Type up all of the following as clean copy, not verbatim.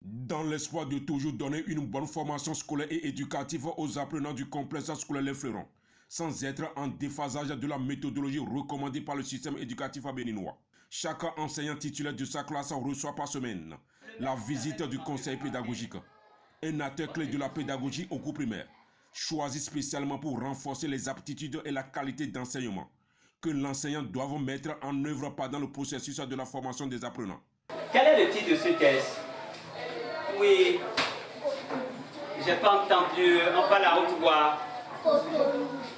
Dans l'espoir de toujours donner une bonne formation scolaire et éducative aux apprenants du complexe scolaire Les Fleurons, sans être en déphasage de la méthodologie recommandée par le système éducatif béninois. Chaque enseignant titulaire de sa classe reçoit par semaine la visite du conseil pédagogique, un acteur clé de la pédagogie au cours primaire, choisi spécialement pour renforcer les aptitudes et la qualité d'enseignement que l'enseignant doit mettre en œuvre pendant le processus de la formation des apprenants. Quel est le titre de ce test? Oui, j'ai pas entendu, on parle à haute voix.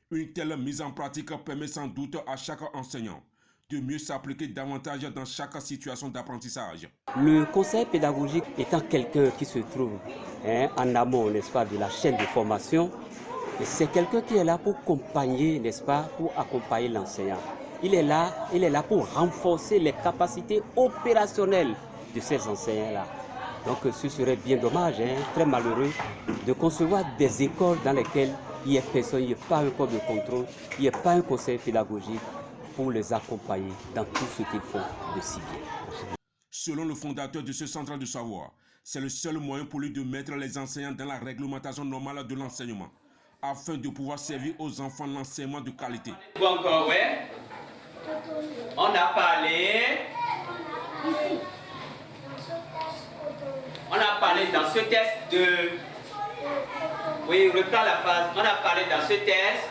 Une telle mise en pratique permet sans doute à chaque enseignant de mieux s'appliquer davantage dans chaque situation d'apprentissage. Le conseil pédagogique étant quelqu'un qui se trouve en amont, n'est-ce pas, de la chaîne de formation, c'est quelqu'un qui est là pour accompagner, n'est-ce pas, pour accompagner l'enseignant. Il est là pour renforcer les capacités opérationnelles de ces enseignants-là. Donc ce serait bien dommage, très malheureux, de concevoir des écoles dans lesquelles il n'y a personne, il n'y a pas un corps de contrôle, il n'y a pas un conseil pédagogique pour les accompagner dans tout ce qu'ils font de si bien. Selon le fondateur de ce centre de savoir, c'est le seul moyen pour lui de mettre les enseignants dans la réglementation normale de l'enseignement, afin de pouvoir servir aux enfants l'enseignement de qualité. Bon, encore, ouais. On a parlé. On a parlé dans ce test de... Oui, reprends la phrase. On a parlé dans ce test...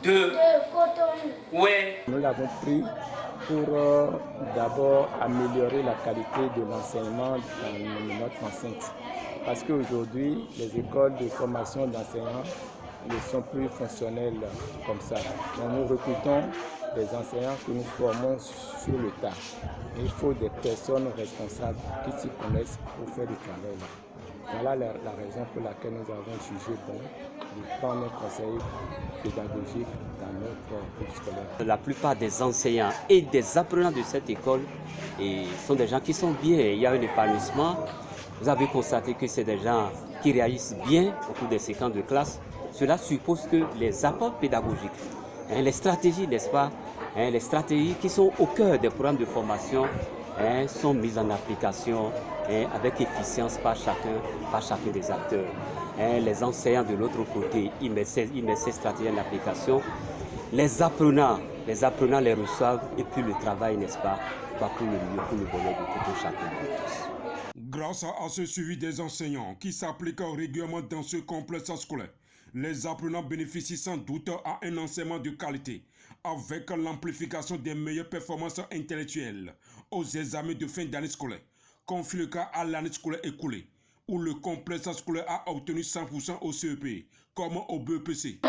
De coton. Oui. Nous l'avons pris pour d'abord améliorer la qualité de l'enseignement dans notre enceinte. Parce qu'aujourd'hui, les écoles de formation d'enseignants ne sont plus fonctionnelles comme ça. Donc nous recrutons des enseignants que nous formons sur le tas. Et il faut des personnes responsables qui s'y connaissent pour faire du travail là. Voilà la raison pour laquelle nous avons jugé bon de prendre un conseil pédagogique dans notre groupe scolaire. La plupart des enseignants et des apprenants de cette école sont des gens qui sont bien. Il y a un épanouissement. Vous avez constaté que c'est des gens qui réagissent bien au cours des séquences de classe. Cela suppose que les apports pédagogiques, les stratégies, n'est-ce pas, les stratégies qui sont au cœur des programmes de formation sont mises en application avec efficience par chacun des acteurs. Les enseignants de l'autre côté, ils mettent ces stratégies en application. Les apprenants les reçoivent et puis le travail, n'est-ce pas, va pour le mieux, pour le bonheur de tout chacun de tous. Grâce à ce suivi des enseignants qui s'appliquent régulièrement dans ce complexe scolaire, les apprenants bénéficient sans doute à un enseignement de qualité, avec l'amplification des meilleures performances intellectuelles aux examens de fin d'année scolaire, confie le cas à l'année scolaire écoulée, où le complexe scolaire a obtenu 100% au CEP, comme au BEPC.